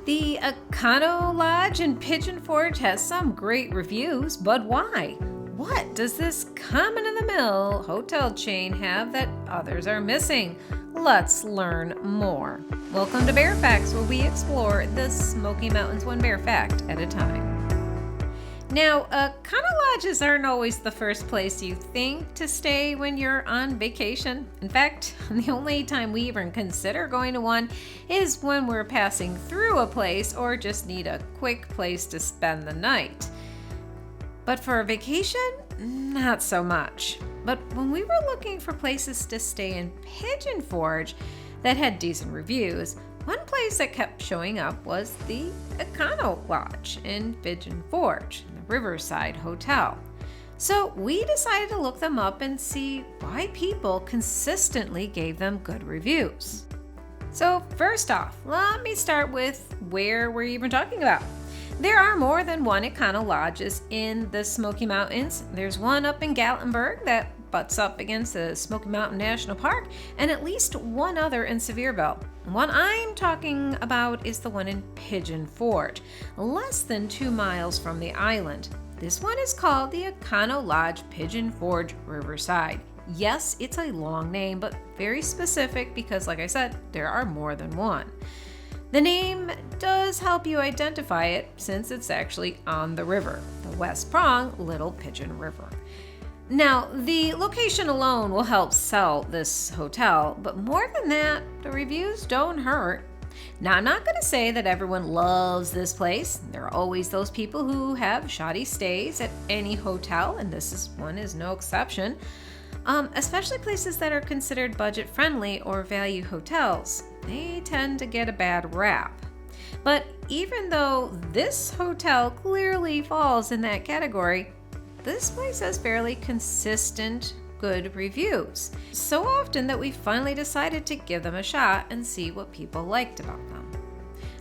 The Econo Lodge in Pigeon Forge has some great reviews, but why? What does this common-in-the-mill hotel chain have that others are missing? Let's learn more. Welcome to Bear Facts, where we explore the Smoky Mountains one bear fact at a time. Now, Econo Lodges aren't always the first place you think to stay when you're on vacation. In fact, the only time we even consider going to one is when we're passing through a place or just need a quick place to spend the night. But for a vacation, not so much. But when we were looking for places to stay in Pigeon Forge that had decent reviews, one place that kept showing up was the Econo Lodge in Pigeon Forge, the Riverside Hotel. So we decided to look them up and see why people consistently gave them good reviews. So first off, let me start with where we're even talking about. There are more than one Econo Lodges in the Smoky Mountains. There's one up in Gatlinburg that butts up against the Smoky Mountain National Park, and at least one other in Sevierville. The one I'm talking about is the one in Pigeon Forge, less than 2 miles from the island. This one is called the Econo Lodge Pigeon Forge Riverside. Yes, it's a long name, but very specific because, like I said, there are more than one. The name does help you identify it since it's actually on the river, the West Prong Little Pigeon River. Now, the location alone will help sell this hotel, but more than that, the reviews don't hurt. Now, I'm not going to say that everyone loves this place. There are always those people who have shoddy stays at any hotel, and one is no exception. Especially places that are considered budget-friendly or value hotels. They tend to get a bad rap. But even though this hotel clearly falls in that category, this place has fairly consistent, good reviews. So often that we finally decided to give them a shot and see what people liked about them.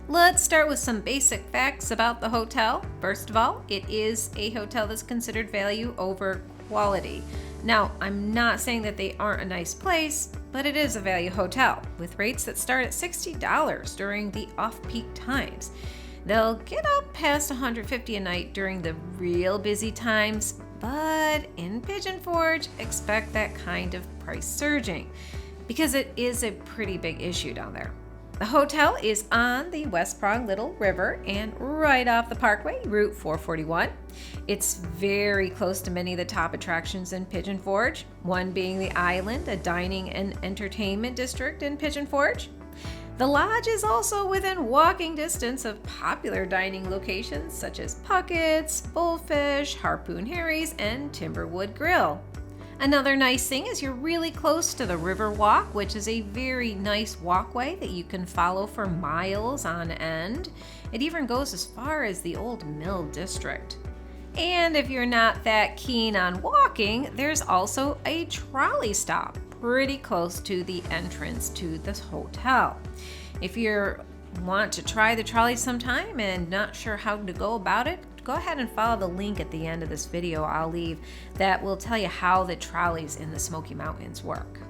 Let's start with some basic facts about the hotel. First of all, it is a hotel that's considered value over quality. Now, I'm not saying that they aren't a nice place, but it is a value hotel with rates that start at $60 during the off-peak times. They'll get up past $150 a night during the real busy times, but in Pigeon Forge, expect that kind of price surging because it is a pretty big issue down there. The hotel is on the West Prong Little River and right off the Parkway, Route 441. It's very close to many of the top attractions in Pigeon Forge, one being the Island, a dining and entertainment district in Pigeon Forge. The lodge is also within walking distance of popular dining locations such as Puckett's, Bullfish, Harpoon Harry's, and Timberwood Grill. Another nice thing is you're really close to the River Walk, which is a very nice walkway that you can follow for miles on end. It even goes as far as the Old Mill District. And if you're not that keen on walking, there's also a trolley stop pretty close to the entrance to this hotel. If you want to try the trolley sometime and not sure how to go about it, go ahead and follow the link at the end of this video I'll leave that will tell you how the trolleys in the Smoky Mountains work.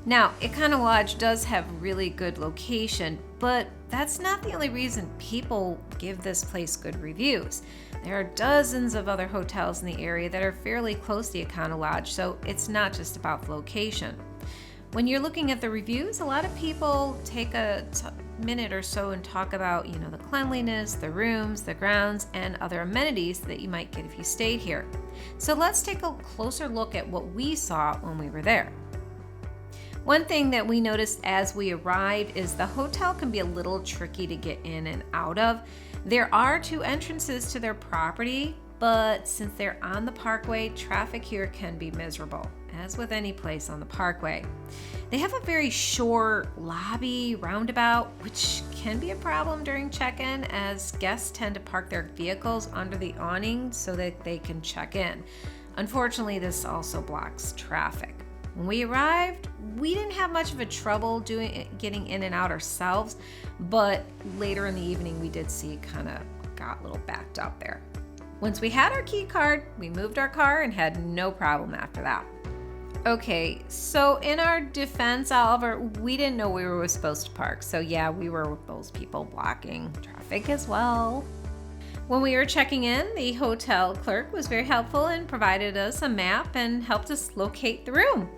Now, Econo Lodge does have really good location, but that's not the only reason people give this place good reviews. There are dozens of other hotels in the area that are fairly close to Econo Lodge, so it's not just about location. When you're looking at the reviews, a lot of people take a minute or so and talk about, the cleanliness, the rooms, the grounds, and other amenities that you might get if you stayed here. So let's take a closer look at what we saw when we were there. One thing that we noticed as we arrived is the hotel can be a little tricky to get in and out of. There are 2 entrances to their property, but since they're on the parkway, traffic here can be miserable, as with any place on the parkway. They have a very short lobby roundabout, which can be a problem during check-in as guests tend to park their vehicles under the awning so that they can check in. Unfortunately, this also blocks traffic. When we arrived, we didn't have much of a trouble getting in and out ourselves, but later in the evening we did see kind of got a little backed up there. Once we had our key card, we moved our car and had no problem after that. Okay, so in our defense, Oliver, we didn't know we were supposed to park. So yeah, we were those people blocking traffic as well. When we were checking in, the hotel clerk was very helpful and provided us a map and helped us locate the room.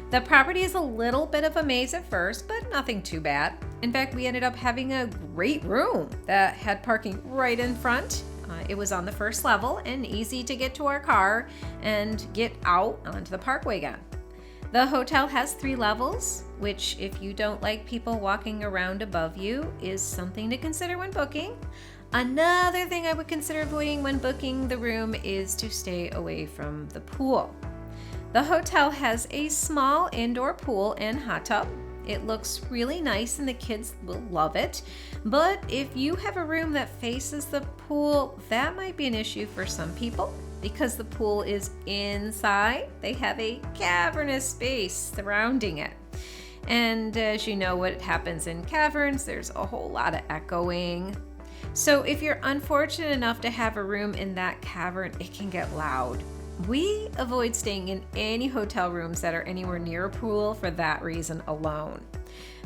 The property is a little bit of a maze at first, but nothing too bad. In fact, we ended up having a great room that had parking right in front. It was on the first level and easy to get to our car and get out onto the parkway again. The hotel has 3 levels, which, if you don't like people walking around above you, is something to consider when booking. Another thing I would consider avoiding when booking the room is to stay away from the pool. The hotel has a small indoor pool and hot tub. It looks really nice and the kids will love it. But if you have a room that faces the pool, that might be an issue for some people. Because the pool is inside, they have a cavernous space surrounding it. And as you know what happens in caverns, there's a whole lot of echoing. So if you're unfortunate enough to have a room in that cavern, it can get loud. We avoid staying in any hotel rooms that are anywhere near a pool for that reason alone.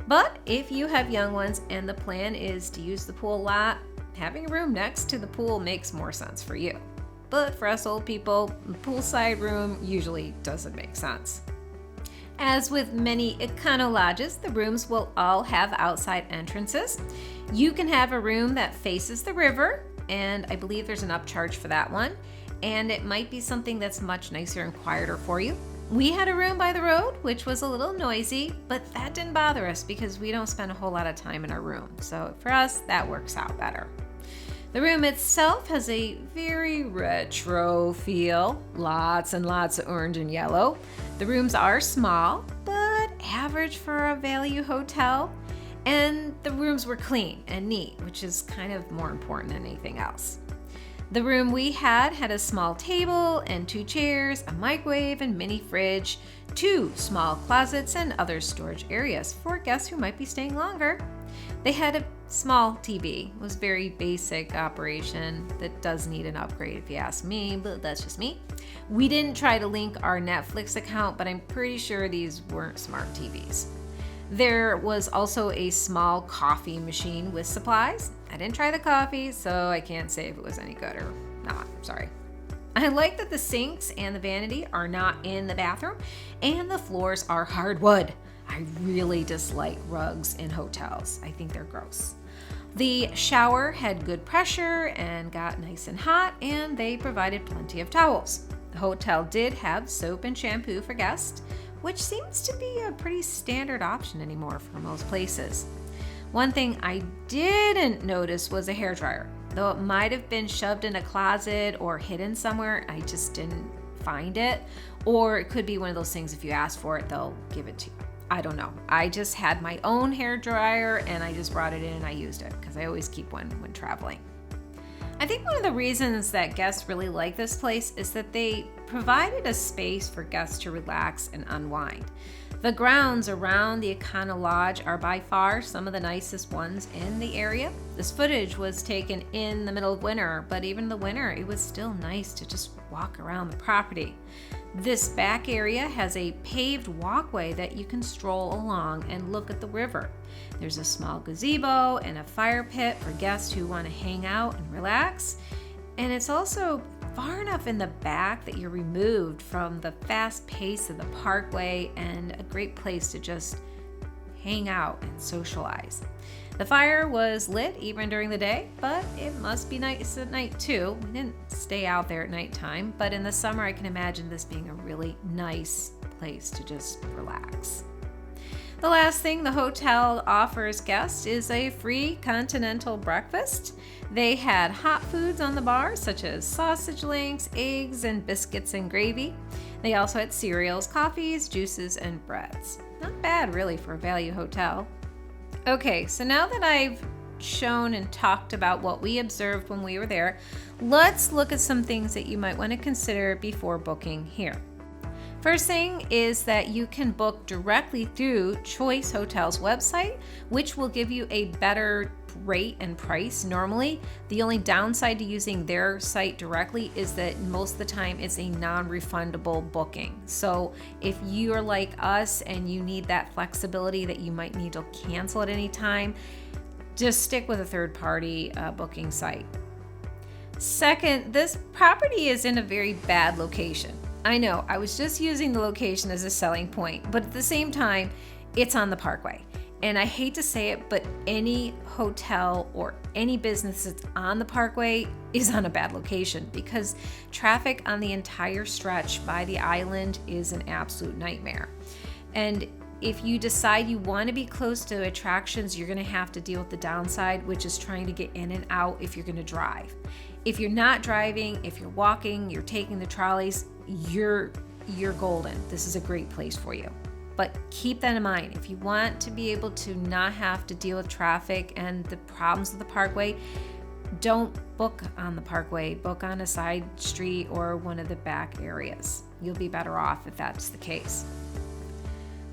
But if you have young ones and the plan is to use the pool a lot, having a room next to the pool makes more sense for you. But for us old people, the poolside room usually doesn't make sense. As with many Econo lodges, the rooms will all have outside entrances. You can have a room that faces the river, and I believe there's an upcharge for that one. And it might be something that's much nicer and quieter for you. We had a room by the road, which was a little noisy, but that didn't bother us because we don't spend a whole lot of time in our room. So for us, that works out better. The room itself has a very retro feel, lots and lots of orange and yellow. The rooms are small, but average for a value hotel. And the rooms were clean and neat, which is kind of more important than anything else. The room we had a small table and 2 chairs, a microwave and mini fridge, 2 small closets and other storage areas for guests who might be staying longer. They had a small TV. It was very basic operation that does need an upgrade if you ask me, but that's just me. We didn't try to link our Netflix account, but I'm pretty sure these weren't smart TVs. There was also a small coffee machine with supplies. I didn't try the coffee, so I can't say if it was any good or not. Sorry. I like that the sinks and the vanity are not in the bathroom, and the floors are hardwood. I really dislike rugs in hotels. I think they're gross. The shower had good pressure and got nice and hot, and they provided plenty of towels. The hotel did have soap and shampoo for guests, which seems to be a pretty standard option anymore for most places. One thing I didn't notice was a hairdryer. Though it might have been shoved in a closet or hidden somewhere, I just didn't find it. Or it could be one of those things, if you ask for it, they'll give it to you. I don't know. I just had my own hairdryer and I just brought it in and I used it because I always keep one when traveling. I think one of the reasons that guests really like this place is that they provided a space for guests to relax and unwind. The grounds around the Econo Lodge are by far some of the nicest ones in the area. This footage was taken in the middle of winter, but even in the winter, it was still nice to just walk around the property. This back area has a paved walkway that you can stroll along and look at the river. There's a small gazebo and a fire pit for guests who want to hang out and relax. And it's also far enough in the back that you're removed from the fast pace of the parkway and a great place to just hang out and socialize. The fire was lit even during the day, but it must be nice at night too. We didn't stay out there at nighttime, but in the summer I can imagine this being a really nice place to just relax. The last thing the hotel offers guests is a free continental breakfast. They had hot foods on the bar, such as sausage links, eggs, and biscuits and gravy. They also had cereals, coffees, juices, and breads. Not bad, really, for a value hotel. Okay, so now that I've shown and talked about what we observed when we were there, let's look at some things that you might want to consider before booking here. First thing is that you can book directly through Choice Hotels website, which will give you a better rate and price normally. The only downside to using their site directly is that most of the time it's a non-refundable booking. So if you're like us and you need that flexibility that you might need to cancel at any time, just stick with a third-party booking site. Second, this property is in a very bad location. I know, I was just using the location as a selling point, but at the same time, it's on the Parkway. And I hate to say it, but any hotel or any business that's on the Parkway is on a bad location because traffic on the entire stretch by the island is an absolute nightmare. And if you decide you want to be close to attractions, you're going to have to deal with the downside, which is trying to get in and out if you're going to drive. If you're not driving, if you're walking, you're taking the trolleys, you're golden. This is a great place for you. But keep that in mind. If you want to be able to not have to deal with traffic and the problems of the Parkway, don't book on the Parkway. Book on a side street or one of the back areas. You'll be better off if that's the case.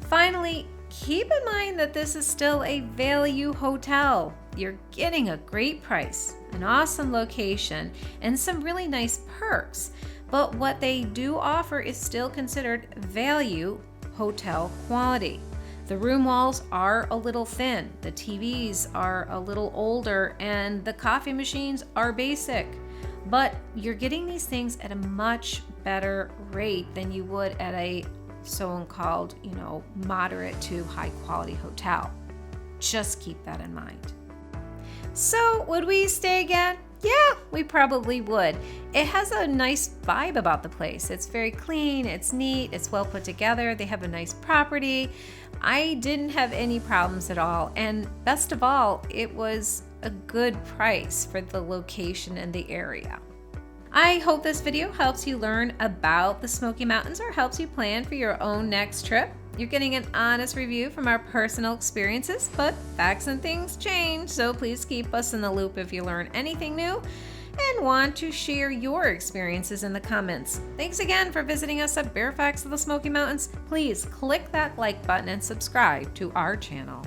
Finally, keep in mind that this is still a value hotel. You're getting a great price, an awesome location, and some really nice perks. But what they do offer is still considered value hotel quality. The room walls are a little thin, the TVs are a little older, and the coffee machines are basic. But you're getting these things at a much better rate than you would at a so-called, moderate to high quality hotel. Just keep that in mind. So, would we stay again? Yeah, we probably would. It has a nice vibe about the place. It's very clean, it's neat, it's well put together. They have a nice property. I didn't have any problems at all. And best of all, it was a good price for the location and the area. I hope this video helps you learn about the Smoky Mountains or helps you plan for your own next trip. You're getting an honest review from our personal experiences, but facts and things change, so please keep us in the loop if you learn anything new and want to share your experiences in the comments. Thanks again for visiting us at Bare Facts of the Smoky Mountains. Please click that like button and subscribe to our channel.